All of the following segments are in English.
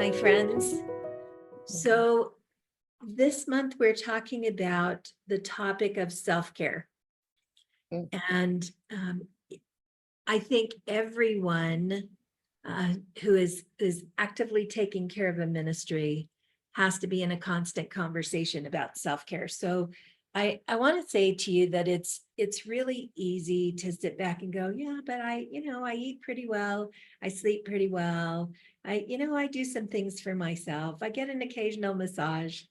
my friends. So this month we're talking about the topic of self-care. And I think everyone who is actively taking care of a ministry has to be in a constant conversation about self-care. So I want to say to you that it's really easy to sit back and go, yeah, but I eat pretty well. I sleep pretty well. I do some things for myself. I get an occasional massage.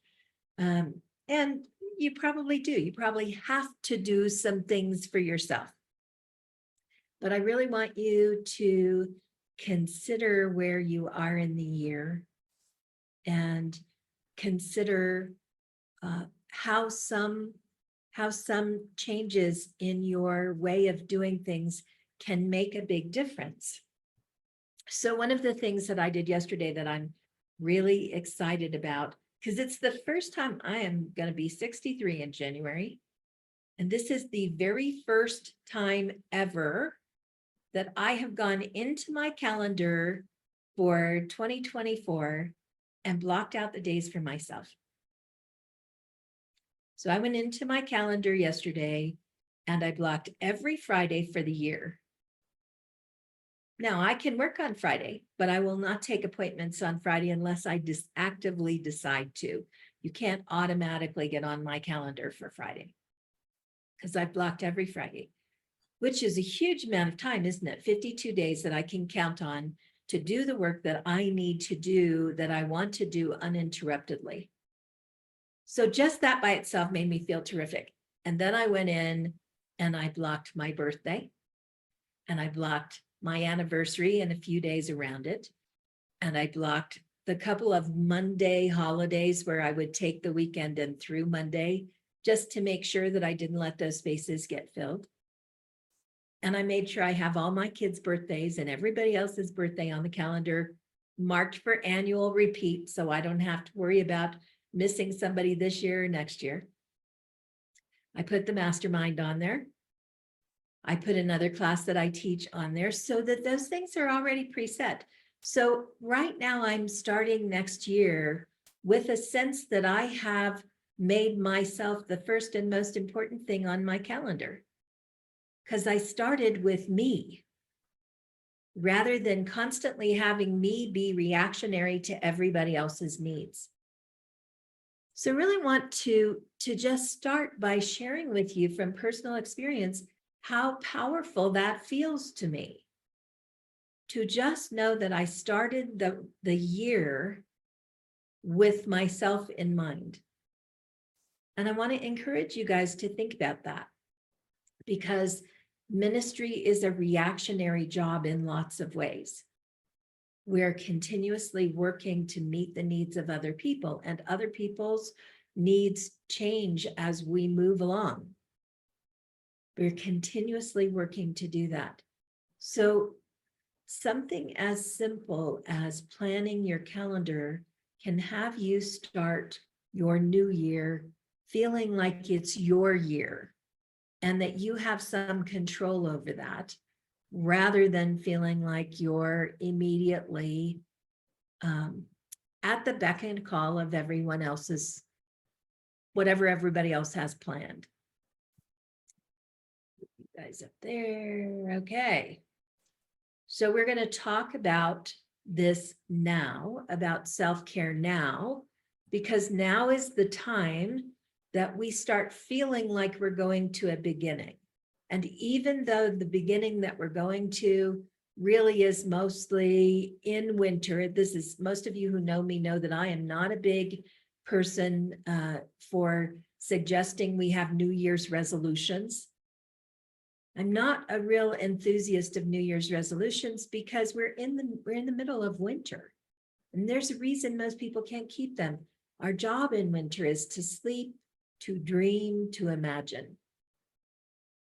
And you probably do. You probably have to do some things for yourself. But I really want you to consider where you are in the year and consider how some changes in your way of doing things can make a big difference. So one of the things that I did yesterday that I'm really excited about, because it's the first time I am going to be 63 in January. And this is the very first time ever that I have gone into my calendar for 2024 and blocked out the days for myself. So I went into my calendar yesterday and I blocked every Friday for the year. Now I can work on Friday, but I will not take appointments on Friday unless I actively decide to. You can't automatically get on my calendar for Friday because I've blocked every Friday, which is a huge amount of time, isn't it? 52 days that I can count on to do the work that I need to do, that I want to do uninterruptedly. So just that by itself made me feel terrific. And then I went in and I blocked my birthday and I blocked my anniversary and a few days around it. And I blocked the couple of Monday holidays where I would take the weekend and through Monday just to make sure that I didn't let those spaces get filled. And I made sure I have all my kids' birthdays and everybody else's birthday on the calendar marked for annual repeat, so I don't have to worry about missing somebody this year or next year. I put the Mastermind on there. I put another class that I teach on there so that those things are already preset. So right now I'm starting next year with a sense that I have made myself the first and most important thing on my calendar, because I started with me rather than constantly having me be reactionary to everybody else's needs. So really want to just start by sharing with you from personal experience how powerful that feels to me. To just know that I started the year with myself in mind. And I want to encourage you guys to think about that, because ministry is a reactionary job in lots of ways. We're continuously working to meet the needs of other people, and other people's needs change as we move along. We're continuously working to do that. So something as simple as planning your calendar can have you start your new year feeling like it's your year and that you have some control over that, rather than feeling like you're immediately at the beck and call of everyone else's, whatever everybody else has planned. You guys up there, okay. So we're going to talk about this now, about self-care now, because now is the time that we start feeling like we're going to a beginning. And even though the beginning that we're going to really is mostly in winter, this is, most of you who know me know that I am not a big person for suggesting we have New Year's resolutions. I'm not a real enthusiast of New Year's resolutions because we're in the middle of winter. And there's a reason most people can't keep them. Our job in winter is to sleep, to dream, to imagine.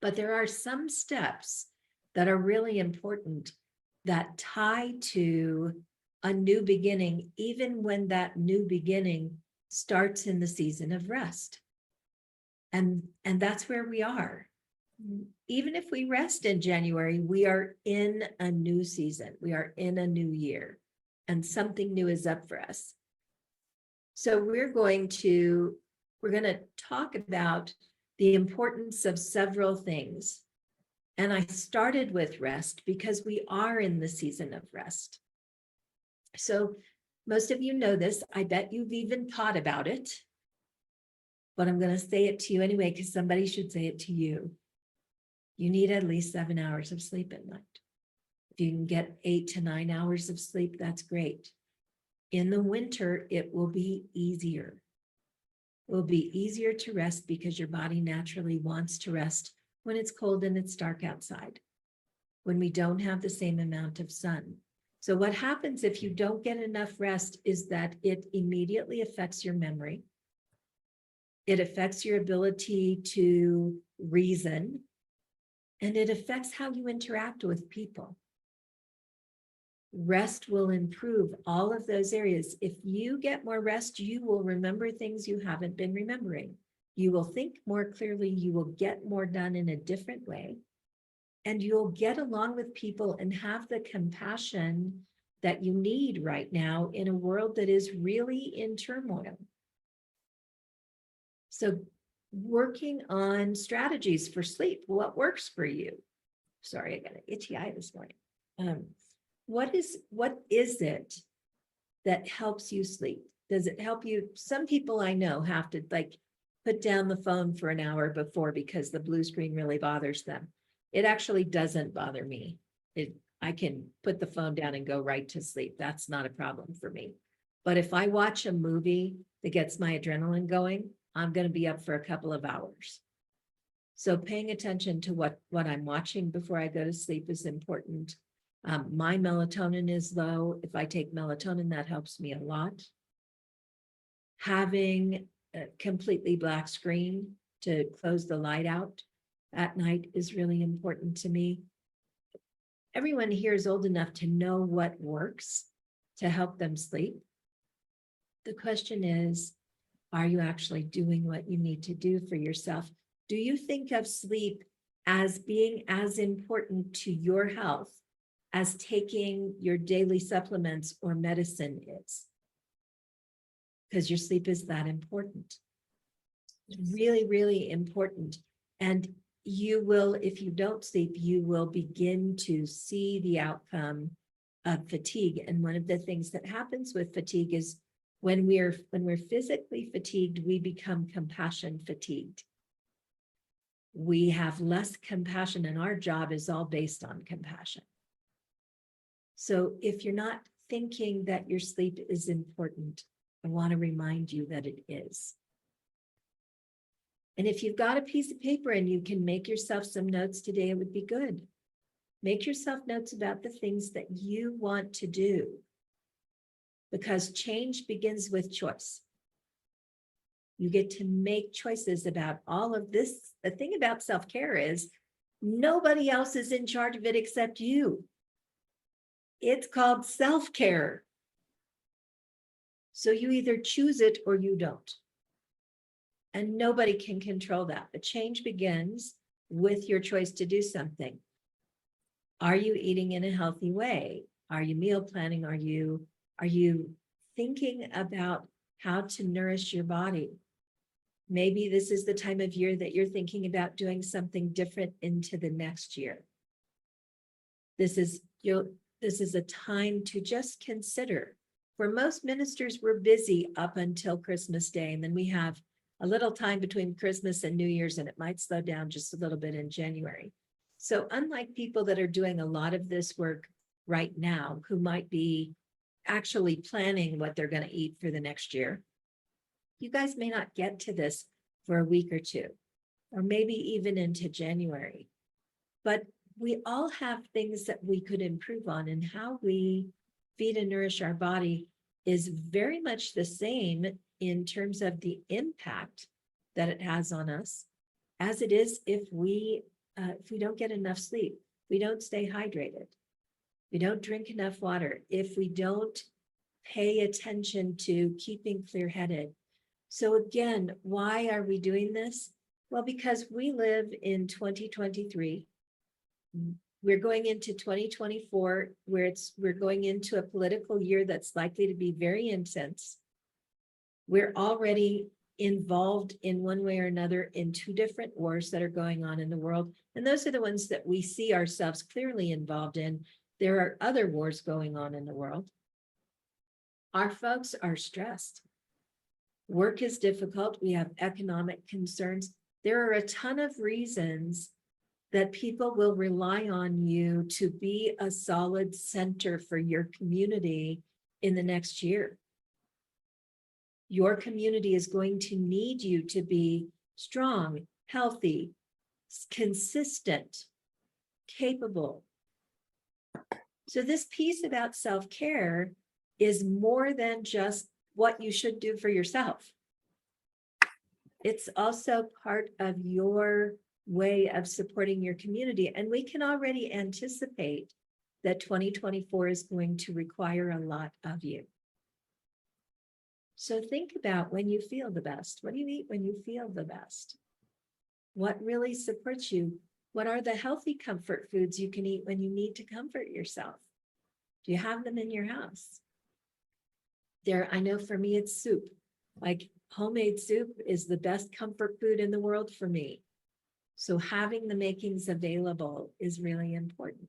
But there are some steps that are really important that tie to a new beginning, even when that new beginning starts in the season of rest. And that's where we are. Even if we rest in January, we are in a new season. We are in a new year. and something new is up for us. So we're going to talk about the importance of several things. And I started with rest because we are in the season of rest. So most of you know this. I bet you've even thought about it. But I'm going to say it to you anyway, because somebody should say it to you. You need at least 7 hours of sleep at night. If you can get 8 to 9 hours of sleep, that's great. In the winter, it will be easier. It will be easier to rest because your body naturally wants to rest when it's cold and it's dark outside, when we don't have the same amount of sun. So what happens if you don't get enough rest is that it immediately affects your memory. It affects your ability to reason, and it affects how you interact with people. Rest will improve all of those areas. If you get more rest, you will remember things you haven't been remembering. You will think more clearly. You will get more done in a different way. And you'll get along with people and have the compassion that you need right now in a world that is really in turmoil. So working on strategies for sleep, what works for you? Sorry, I got an itchy eye this morning. What is it that helps you sleep? Does it help you? Some people I know have to put down the phone for an hour before because the blue screen really bothers them. It actually doesn't bother me. I can put the phone down and go right to sleep. That's not a problem for me. But if I watch a movie that gets my adrenaline going, I'm going to be up for a couple of hours. So paying attention to what I'm watching before I go to sleep is important. My melatonin is low. If I take melatonin, that helps me a lot. Having a completely black screen to close the light out at night is really important to me. Everyone here is old enough to know what works to help them sleep. The question is, are you actually doing what you need to do for yourself? Do you think of sleep as being as important to your health as taking your daily supplements or medicine is? Because your sleep is that important. It's really, really important. And you will, if you don't sleep, you will begin to see the outcome of fatigue. And one of the things that happens with fatigue is when we're physically fatigued, we become compassion fatigued. We have less compassion, and our job is all based on compassion. So if you're not thinking that your sleep is important, I want to remind you that it is. And if you've got a piece of paper and you can make yourself some notes today, it would be good. Make yourself notes about the things that you want to do, because change begins with choice. You get to make choices about all of this. The thing about self-care is nobody else is in charge of it except you. It's called self-care. So you either choose it or you don't. And nobody can control that. The change begins with your choice to do something. Are you eating in a healthy way? Are you meal planning? Are you thinking about how to nourish your body? Maybe this is the time of year that you're thinking about doing something different into the next year. This is a time to just consider. For most ministers, we're busy up until Christmas Day, and then we have a little time between Christmas and New Year's, and it might slow down just a little bit in January. So unlike people that are doing a lot of this work right now, who might be actually planning what they're going to eat for the next year, you guys may not get to this for a week or two, or maybe even into January. But we all have things that we could improve on, and how we feed and nourish our body is very much the same in terms of the impact that it has on us as it is if we don't get enough sleep, we don't stay hydrated, we don't drink enough water, if we don't pay attention to keeping clear-headed. So again, why are we doing this? Well, because we live in 2023. we're going into 2024 where we're going into a political year that's likely to be very intense. We're already involved in one way or another in two different wars that are going on in the world. And those are the ones that we see ourselves clearly involved in. There are other wars going on in the world. Our folks are stressed. Work is difficult. We have economic concerns. There are a ton of reasons that people will rely on you to be a solid center for your community in the next year. Your community is going to need you to be strong, healthy, consistent, capable. So this piece about self-care is more than just what you should do for yourself. It's also part of your way of supporting your community. And we can already anticipate that 2024 is going to require a lot of you. So think about when you feel the best. What do you eat when you feel the best? What really supports you? What are the healthy comfort foods you can eat when you need to comfort yourself? Do you have them in your house? I know for me, it's soup. Like homemade soup is the best comfort food in the world for me. So having the makings available is really important.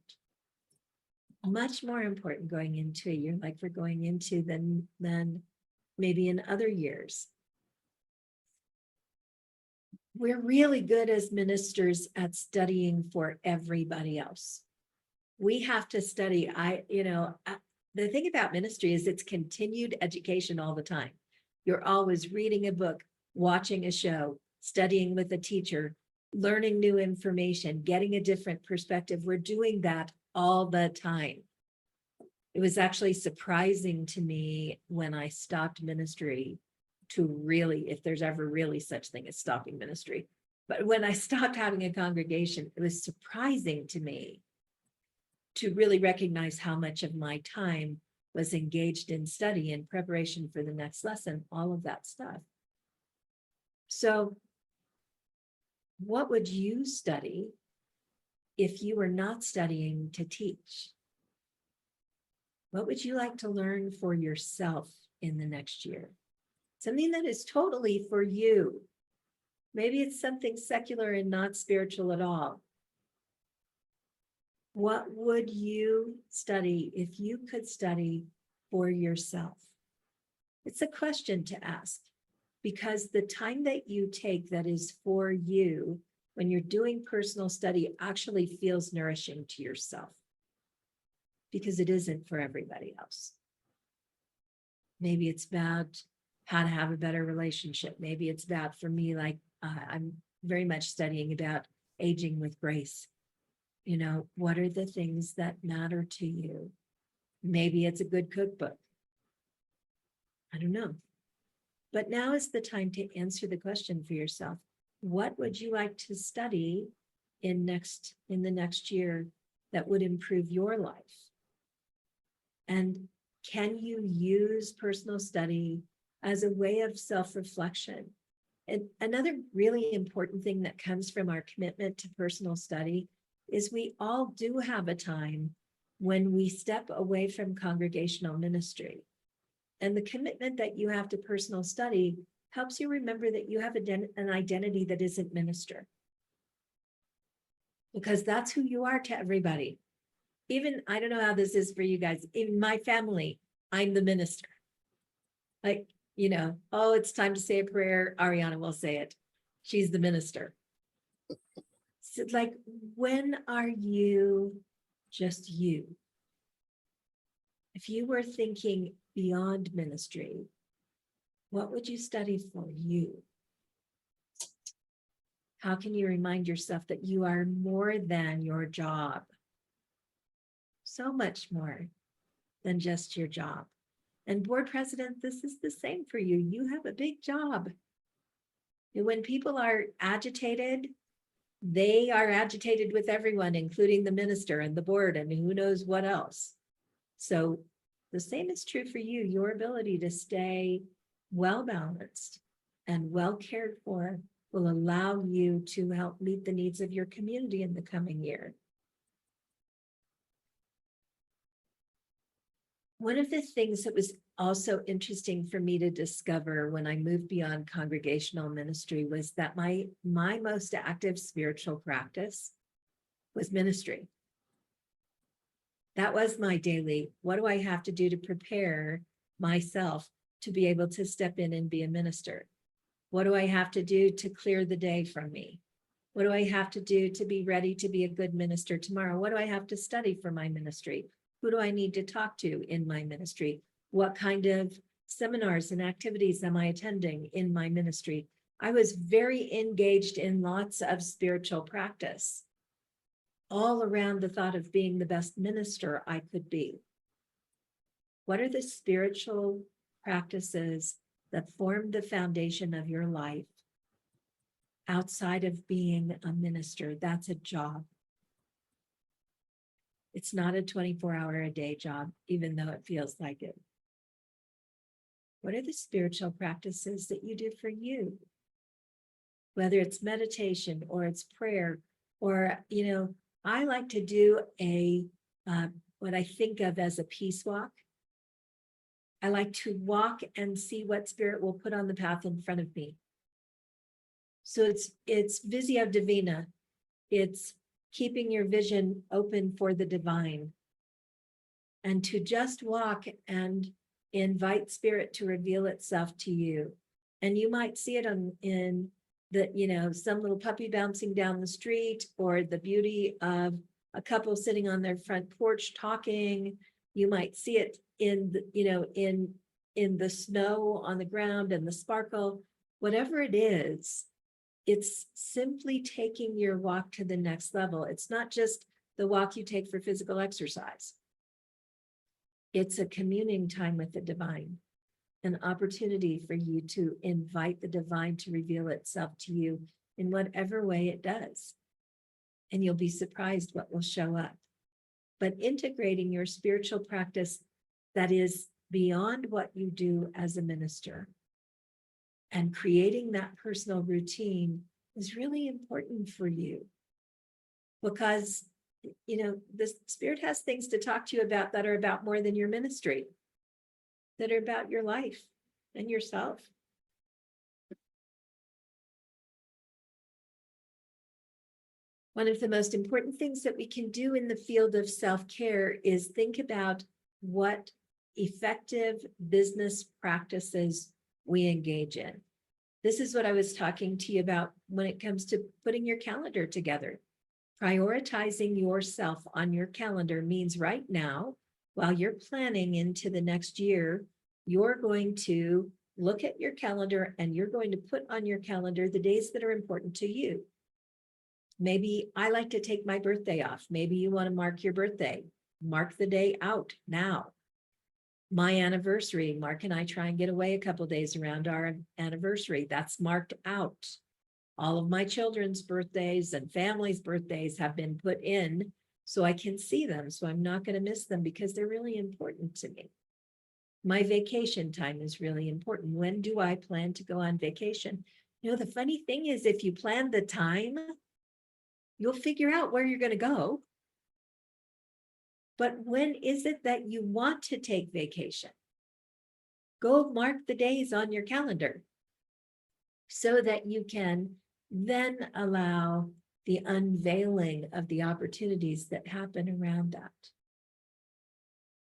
Much more important going into a year like we're going into than maybe in other years. We're really good as ministers at studying for everybody else. We have to study. The thing about ministry is it's continued education all the time. You're always reading a book, watching a show, studying with a teacher, learning new information, getting a different perspective. We're doing that all the time. It was actually surprising to me when I stopped ministry to really, if there's ever really such thing as stopping ministry, but when I stopped having a congregation, it was surprising to me to really recognize how much of my time was engaged in study and preparation for the next lesson, all of that stuff. So what would you study if you were not studying to teach? What would you like to learn for yourself in the next year? Something that is totally for you. Maybe it's something secular and not spiritual at all. What would you study if you could study for yourself? It's a question to ask, because the time that you take that is for you when you're doing personal study actually feels nourishing to yourself, because it isn't for everybody else. Maybe it's about how to have a better relationship. Maybe it's about, for me, like I'm very much studying about aging with grace. What are the things that matter to you? Maybe it's a good cookbook. I don't know. But now is the time to answer the question for yourself. What would you like to study in the next year that would improve your life? And can you use personal study as a way of self-reflection? And another really important thing that comes from our commitment to personal study is we all do have a time when we step away from congregational ministry. And the commitment that you have to personal study helps you remember that you have an identity that isn't minister. Because that's who you are to everybody. Even, I don't know how this is for you guys, in my family, I'm the minister. Like, oh, it's time to say a prayer. Ariana will say it. She's the minister. So like, when are you just you? If you were thinking beyond ministry, what would you study for you? How can you remind yourself that you are more than your job? So much more than just your job. And board president, this is the same for you. You have a big job. And when people are agitated, they are agitated with everyone, including the minister and the board and who knows what else. So the same is true for you. Your ability to stay well-balanced and well cared for will allow you to help meet the needs of your community in the coming year. One of the things that was also interesting for me to discover when I moved beyond congregational ministry was that my most active spiritual practice was ministry. That was my daily, what do I have to do to prepare myself to be able to step in and be a minister? What do I have to do to clear the day from me? What do I have to do to be ready to be a good minister tomorrow? What do I have to study for my ministry? Who do I need to talk to in my ministry? What kind of seminars and activities am I attending in my ministry? I was very engaged in lots of spiritual practice, all around the thought of being the best minister I could be. What are the spiritual practices that form the foundation of your life outside of being a minister? That's a job. It's not a 24-hour-a-day job, even though it feels like it. What are the spiritual practices that you do for you? Whether it's meditation or it's prayer, or, I like to do what I think of as a peace walk. I like to walk and see what spirit will put on the path in front of me. So it's Visio Divina. It's keeping your vision open for the divine, and to just walk and invite spirit to reveal itself to you. And you might see it in the, some little puppy bouncing down the street, or the beauty of a couple sitting on their front porch talking. You might see it in the, in the snow on the ground and the sparkle. Whatever it is, it's simply taking your walk to the next level. It's not just the walk you take for physical exercise. It's a communing time with the divine, an opportunity for you to invite the divine to reveal itself to you in whatever way it does. And you'll be surprised what will show up. But integrating your spiritual practice that is beyond what you do as a minister, and creating that personal routine is really important for you, because the spirit has things to talk to you about that are about more than your ministry, that are about your life and yourself. One of the most important things that we can do in the field of self-care is think about what effective business practices we engage in. This is what I was talking to you about when it comes to putting your calendar together. Prioritizing yourself on your calendar means right now, while you're planning into the next year, you're going to look at your calendar and you're going to put on your calendar the days that are important to you. Maybe I like to take my birthday off. Maybe you want to mark your birthday. Mark the day out now. My anniversary, Mark and I try and get away a couple of days around our anniversary. That's marked out. All of my children's birthdays and family's birthdays have been put in so I can see them. So I'm not going to miss them because they're really important to me. My vacation time is really important. When do I plan to go on vacation? The funny thing is, if you plan the time, you'll figure out where you're going to go. But when is it that you want to take vacation? Go mark the days on your calendar so that you can then allow the unveiling of the opportunities that happen around that.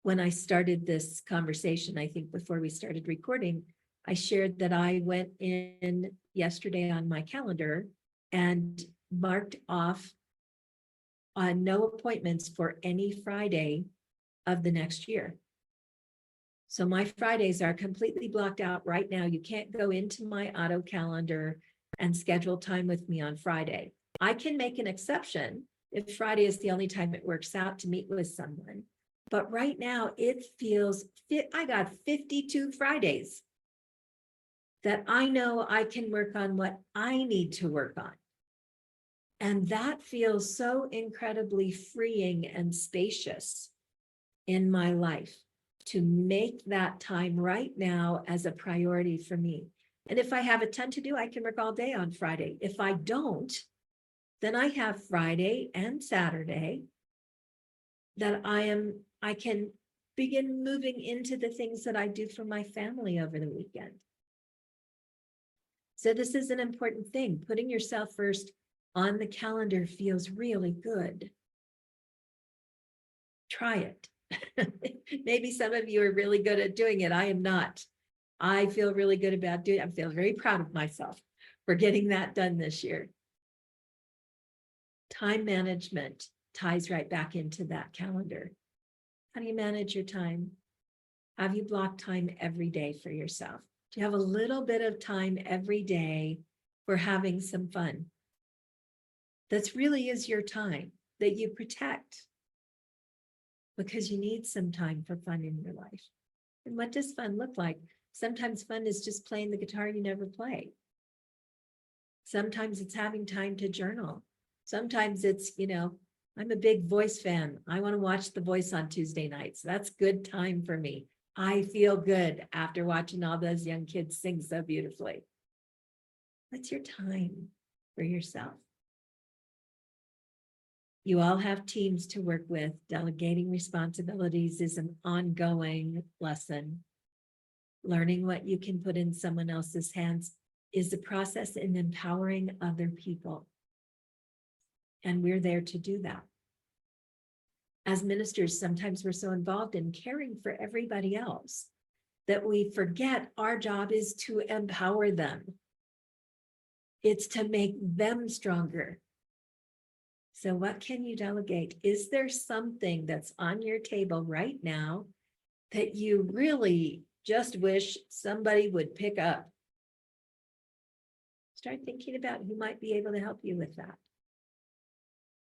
When I started this conversation, I think before we started recording, I shared that I went in yesterday on my calendar and marked off no appointments for any Friday of the next year. So my Fridays are completely blocked out right now. You can't go into my auto calendar and schedule time with me on Friday. I can make an exception if Friday is the only time it works out to meet with someone. But right now it feels fit. I got 52 Fridays that I know I can work on what I need to work on. And that feels so incredibly freeing and spacious in my life to make that time right now as a priority for me. And if I have a ton to do, I can work all day on Friday. If I don't, then I have Friday and Saturday that I can begin moving into the things that I do for my family over the weekend. So this is an important thing. Putting yourself first on the calendar feels really good. Try it. Maybe some of you are really good at doing it. I am not. I feel really good about doing it. I feel very proud of myself for getting that done this year. Time management ties right back into that calendar. How do you manage your time? Have you blocked time every day for yourself? Do you have a little bit of time every day for having some fun? That really is your time that you protect, because you need some time for fun in your life. And what does fun look like? Sometimes fun is just playing the guitar you never play. Sometimes it's having time to journal. Sometimes it's, I'm a big Voice fan. I want to watch The Voice on Tuesday nights. That's good time for me. I feel good after watching all those young kids sing so beautifully. What's your time for yourself? You all have teams to work with. Delegating responsibilities is an ongoing lesson. Learning what you can put in someone else's hands is the process in empowering other people. And we're there to do that. As ministers, sometimes we're so involved in caring for everybody else that we forget our job is to empower them. It's to make them stronger. So what can you delegate? Is there something that's on your table right now that you really just wish somebody would pick up? Start thinking about who might be able to help you with that.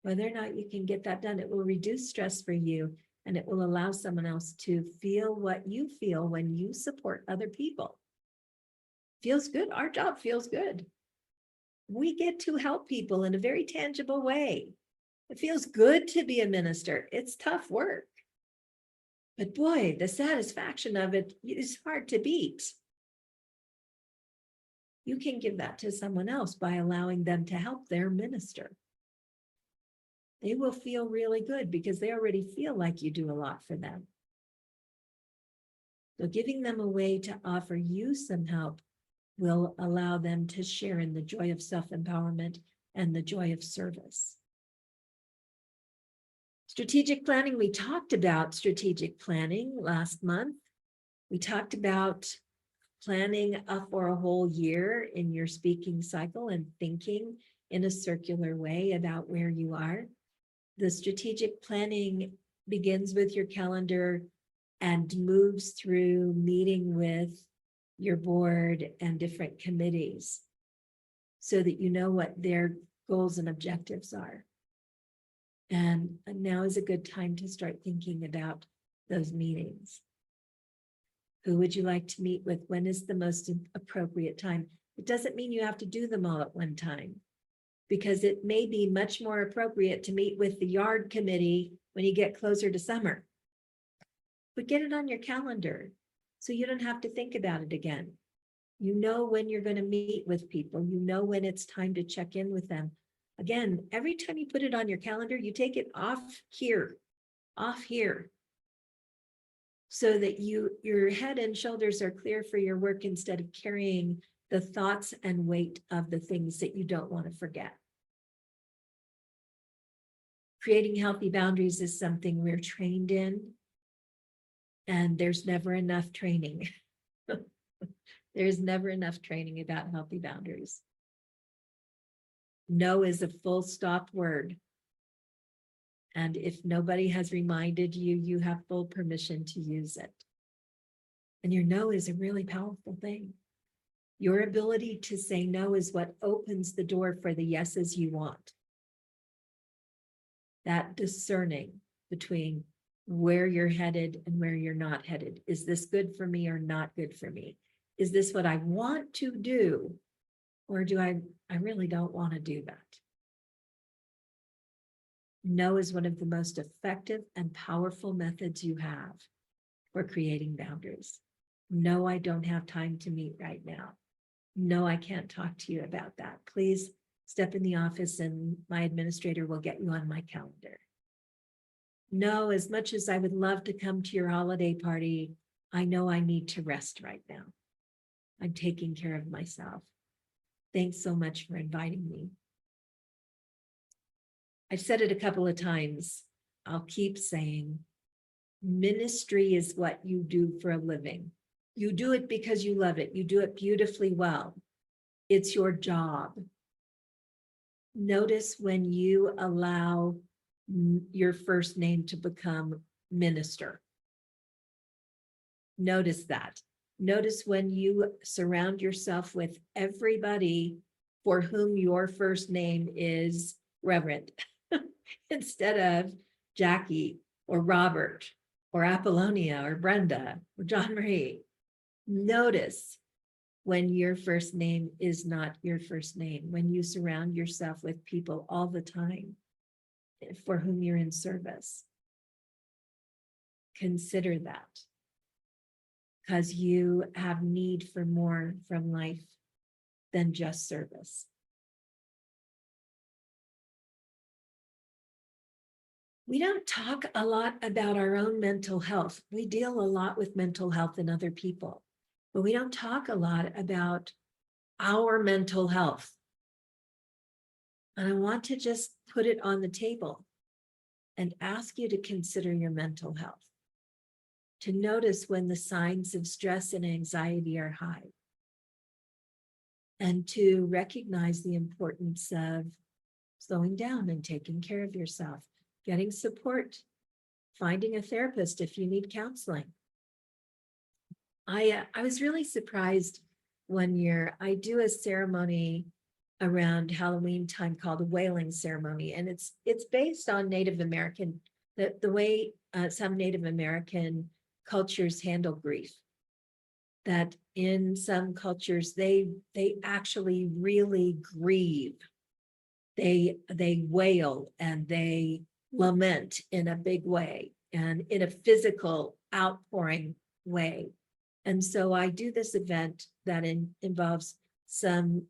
Whether or not you can get that done, it will reduce stress for you, and it will allow someone else to feel what you feel when you support other people. Feels good. Our job feels good. We get to help people in a very tangible way. It feels good to be a minister. It's tough work. But boy, the satisfaction of it is hard to beat. You can give that to someone else by allowing them to help their minister. They will feel really good because they already feel like you do a lot for them. So giving them a way to offer you some help will allow them to share in the joy of self-empowerment and the joy of service. Strategic planning, we talked about strategic planning last month. We talked about planning for a whole year in your speaking cycle and thinking in a circular way about where you are. The strategic planning begins with your calendar and moves through meeting with your board and different committees so that you know what their goals and objectives are. And now is a good time to start thinking about those meetings. Who would you like to meet with? When is the most appropriate time? It doesn't mean you have to do them all at one time, because it may be much more appropriate to meet with the yard committee when you get closer to summer. But get it on your calendar so you don't have to think about it again. You know when you're going to meet with people. You know when it's time to check in with them. Again, every time you put it on your calendar, you take it off here, so that your head and shoulders are clear for your work instead of carrying the thoughts and weight of the things that you don't want to forget. Creating healthy boundaries is something we're trained in, and there's never enough training. There's never enough training about healthy boundaries. No is a full stop word. And if nobody has reminded you, you have full permission to use it. And your no is a really powerful thing. Your ability to say no is what opens the door for the yeses you want. That discerning between where you're headed and where you're not headed. Is this good for me or not good for me? Is this what I want to do? Or do I really don't want to do that? No is one of the most effective and powerful methods you have for creating boundaries. No, I don't have time to meet right now. No, I can't talk to you about that. Please step in the office and my administrator will get you on my calendar. No, as much as I would love to come to your holiday party, I know I need to rest right now. I'm taking care of myself. Thanks so much for inviting me. I've said it a couple of times. I'll keep saying, ministry is what you do for a living. You do it because you love it. You do it beautifully well. It's your job. Notice when you allow your first name to become minister. Notice that. Notice when you surround yourself with everybody for whom your first name is Reverend instead of Jackie or Robert or Apollonia or Brenda or John Marie. Notice when your first name is not your first name, when you surround yourself with people all the time for whom you're in service. Consider that, because you have need for more from life than just service. We don't talk a lot about our own mental health. We deal a lot with mental health in other people, but we don't talk a lot about our mental health. And I want to just put it on the table and ask you to consider your mental health, to notice when the signs of stress and anxiety are high, and to recognize the importance of slowing down and taking care of yourself, getting support, finding a therapist if you need counseling. I was really surprised one year. I do a ceremony around Halloween time called a wailing ceremony, and it's based on Native American, the way some Native American cultures handle grief. That in some cultures they actually really grieve. They wail and they lament in a big way and in a physical outpouring way. And so I do this event that involves some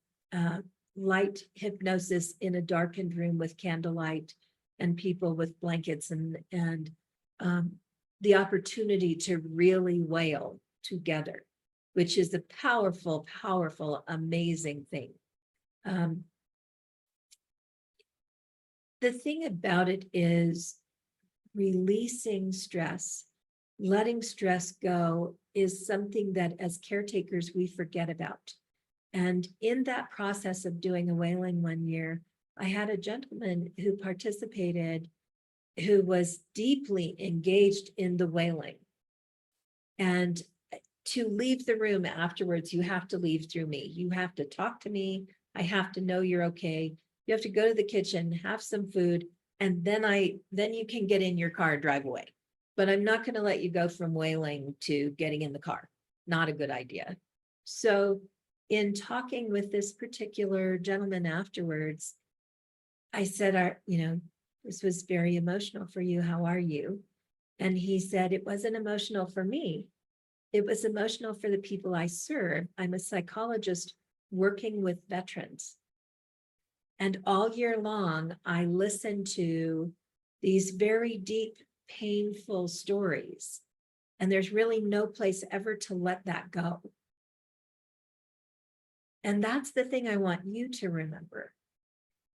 light hypnosis in a darkened room with candlelight and people with blankets and the opportunity to really wail together, which is a powerful, powerful, amazing thing. The thing about it is releasing stress, letting stress go is something that as caretakers we forget about. And in that process of doing a wailing one year, I had a gentleman who participated who was deeply engaged in the wailing. And to leave the room afterwards, you have to leave through me. You have to talk to me. I have to know you're okay. You have to go to the kitchen, have some food, and then you can get in your car and drive away. But I'm not going to let you go from wailing to getting in the car. Not a good idea. So in talking with this particular gentleman afterwards, I said, this was very emotional for you. How are you? And he said, it wasn't emotional for me. It was emotional for the people I serve. I'm a psychologist working with veterans. And all year long, I listen to these very deep, painful stories. And there's really no place ever to let that go. And that's the thing I want you to remember.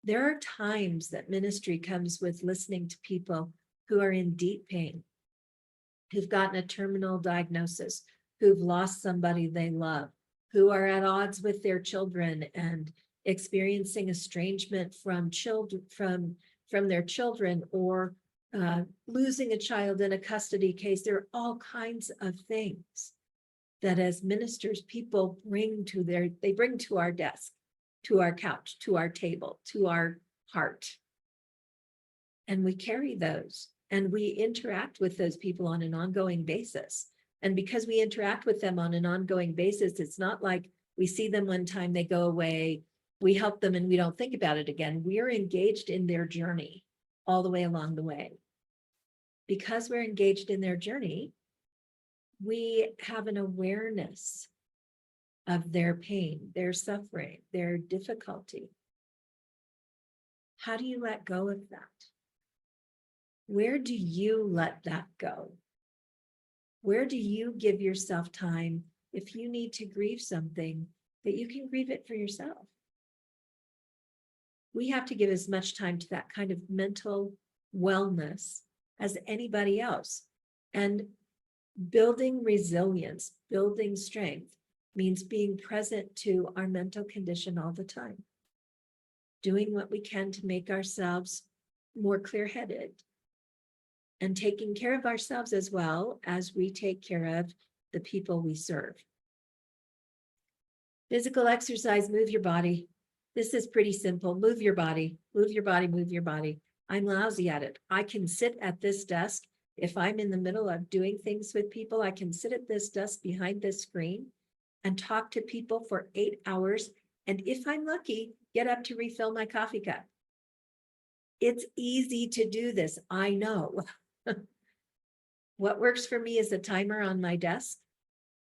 There are times that ministry comes with listening to people who are in deep pain, who've gotten a terminal diagnosis, who've lost somebody they love, who are at odds with their children and experiencing estrangement from children, from their children, or losing a child in a custody case. There are all kinds of things that as ministers, people bring to our desk, to our couch, to our table, to our heart. And we carry those and we interact with those people on an ongoing basis. And because we interact with them on an ongoing basis, it's not like we see them one time, they go away, we help them and we don't think about it again. We are engaged in their journey all the way along the way. Because we're engaged in their journey, we have an awareness of their pain, their suffering, their difficulty. How do you let go of that? Where do you let that go? Where do you give yourself time if you need to grieve something that you can grieve it for yourself? We have to give as much time to that kind of mental wellness as anybody else. And building resilience, building strength means being present to our mental condition all the time, doing what we can to make ourselves more clear-headed, and taking care of ourselves as well as we take care of the people we serve. Physical exercise, move your body. This is pretty simple. Move your body, move your body, move your body. I'm lousy at it. I can sit at this desk. If I'm in the middle of doing things with people, I can sit at this desk behind this screen and talk to people for 8 hours. And if I'm lucky, get up to refill my coffee cup. It's easy to do this, I know. What works for me is a timer on my desk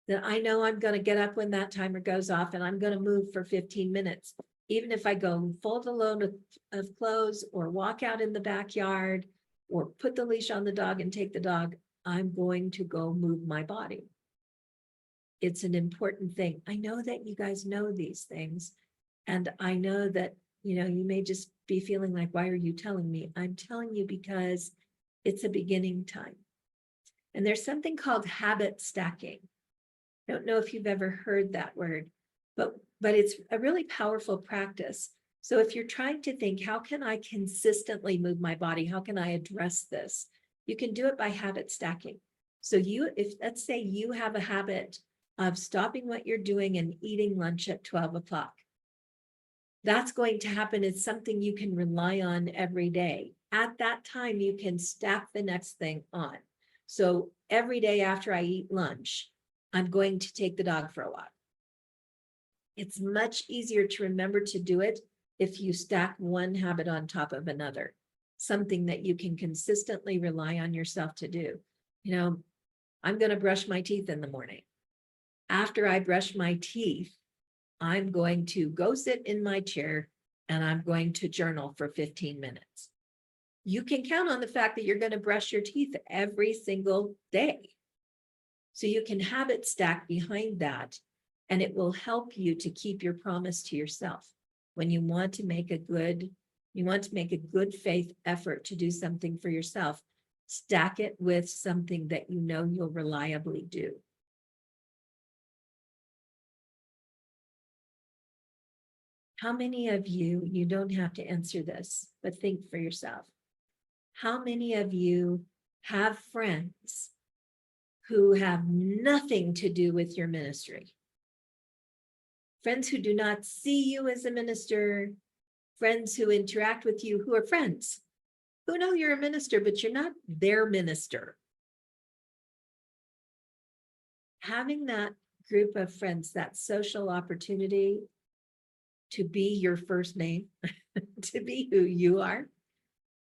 that I know I'm going to get up when that timer goes off and I'm going to move for 15 minutes. Even if I go fold a load of clothes or walk out in the backyard or put the leash on the dog and take the dog, I'm going to go move my body. It's an important thing. I know that you guys know these things. And I know that, you may just be feeling like, why are you telling me? I'm telling you because it's a beginning time. And there's something called habit stacking. I don't know if you've ever heard that word, but it's a really powerful practice. So if you're trying to think, how can I consistently move my body? How can I address this? You can do it by habit stacking. So if let's say you have a habit of stopping what you're doing and eating lunch at 12 o'clock. That's going to happen. It's something you can rely on every day. At that time, you can stack the next thing on. So every day after I eat lunch, I'm going to take the dog for a walk. It's much easier to remember to do it if you stack one habit on top of another, something that you can consistently rely on yourself to do. I'm going to brush my teeth in the morning. After I brush my teeth, I'm going to go sit in my chair and I'm going to journal for 15 minutes. You can count on the fact that you're going to brush your teeth every single day. So you can habit stack behind that, and it will help you to keep your promise to yourself. When you want to make a good faith effort to do something for yourself, stack it with something that you know you'll reliably do. How many of you don't have to answer this, but think for yourself. How many of you have friends who have nothing to do with your ministry? Friends who do not see you as a minister, friends who interact with you who are friends, who know you're a minister, but you're not their minister. Having that group of friends, that social opportunity to be your first name, to be who you are,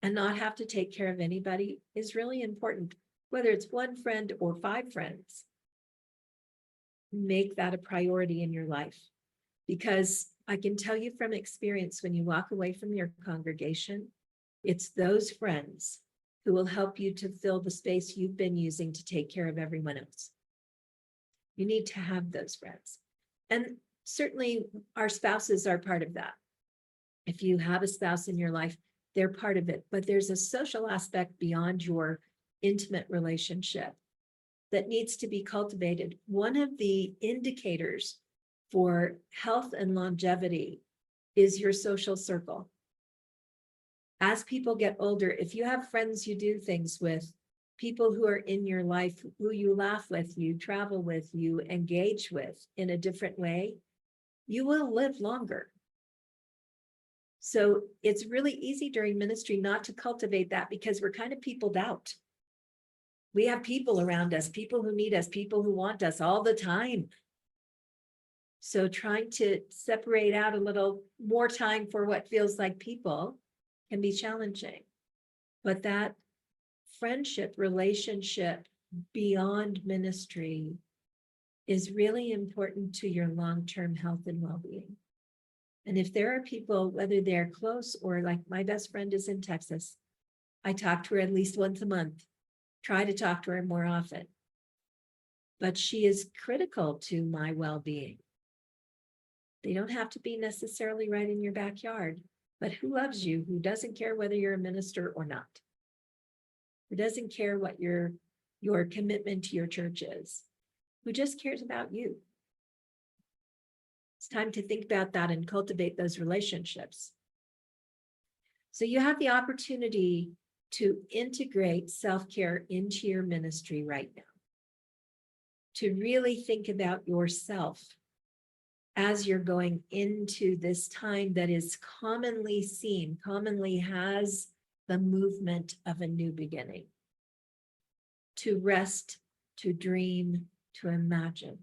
and not have to take care of anybody is really important. Whether it's one friend or 5 friends, make that a priority in your life. Because I can tell you from experience, when you walk away from your congregation, it's those friends who will help you to fill the space you've been using to take care of everyone else. You need to have those friends. And certainly our spouses are part of that. If you have a spouse in your life, they're part of it. But there's a social aspect beyond your intimate relationship that needs to be cultivated. One of the indicators for health and longevity is your social circle. As people get older, if you have friends you do things with, people who are in your life, who you laugh with, you travel with, you engage with in a different way, you will live longer. So it's really easy during ministry not to cultivate that because we're kind of peopled out. We have people around us, people who need us, people who want us all the time. So trying to separate out a little more time for what feels like people can be challenging. But that friendship, relationship beyond ministry is really important to your long-term health and well-being. And if there are people, whether they're close or like my best friend is in Texas, I talk to her at least once a month, try to talk to her more often. But she is critical to my well-being. They don't have to be necessarily right in your backyard, but who loves you, who doesn't care whether you're a minister or not? Who doesn't care what your commitment to your church is? Who just cares about you? It's time to think about that and cultivate those relationships. So you have the opportunity to integrate self-care into your ministry right now, to really think about yourself as you're going into this time that is commonly seen, commonly has the movement of a new beginning. To rest, to dream, to imagine.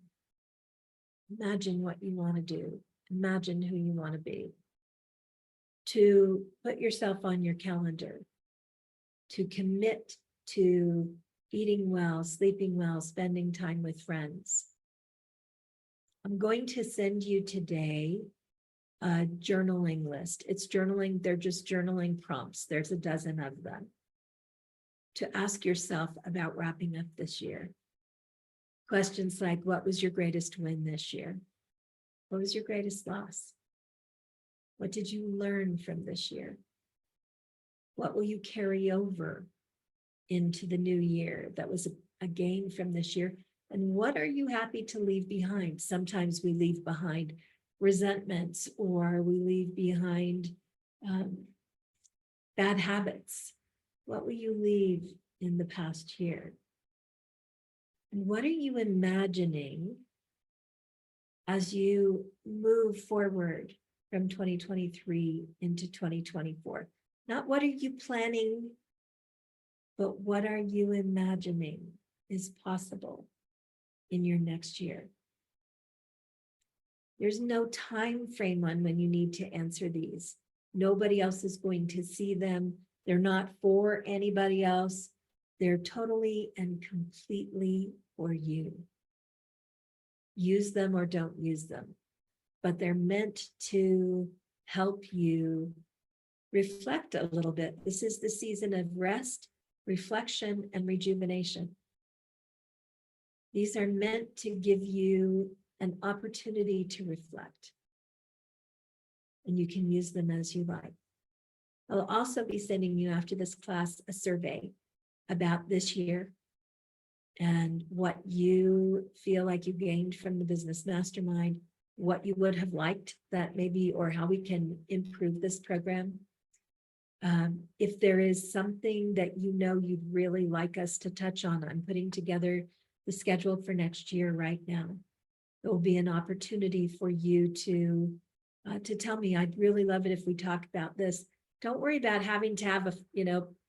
Imagine what you want to do. Imagine who you want to be. To put yourself on your calendar. To commit to eating well, sleeping well, spending time with friends. I'm going to send you today a journaling list. It's journaling, they're just journaling prompts. There's a dozen of them. To ask yourself about wrapping up this year. Questions like, what was your greatest win this year? What was your greatest loss? What did you learn from this year? What will you carry over into the new year that was a gain from this year? And what are you happy to leave behind? Sometimes we leave behind resentments, or we leave behind bad habits. What will you leave in the past year? And what are you imagining as you move forward from 2023 into 2024? Not what are you planning, but what are you imagining is possible in your next year? There's no time frame on when you need to answer these. Nobody else is going to see them. They're not for anybody else. They're totally and completely for you. Use them or don't use them, but they're meant to help you reflect a little bit. This is the season of rest, reflection, and rejuvenation. These are meant to give you an opportunity to reflect, and you can use them as you like. I'll also be sending you after this class a survey about this year and what you feel like you gained from the Business Mastermind, what you would have liked that maybe, or how we can improve this program. If there is something that you know you'd really like us to touch on, I'm putting together the schedule for next year right now. There will be an opportunity for you to tell me, I'd really love it if we talk about this. Don't worry about having to have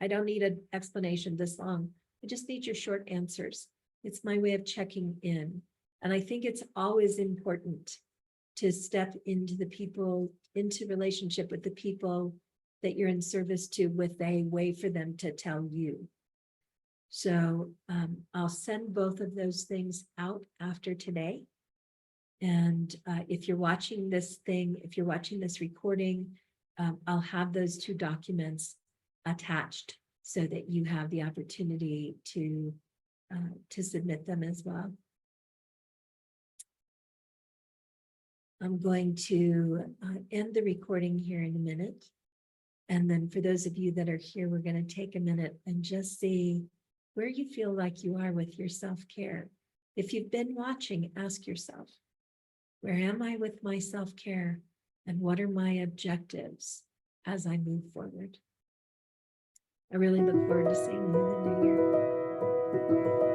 I don't need an explanation this long. I just need your short answers. It's my way of checking in. And I think it's always important to step into relationship with the people that you're in service to with a way for them to tell you. So I'll send both of those things out after today. And if you're watching this recording, I'll have those two documents attached so that you have the opportunity to submit them as well. I'm going to end the recording here in a minute. And then for those of you that are here, we're going to take a minute and just see where you feel like you are with your self-care. If you've been watching, ask yourself, where am I with my self-care? And what are my objectives as I move forward? I really look forward to seeing you in the new year.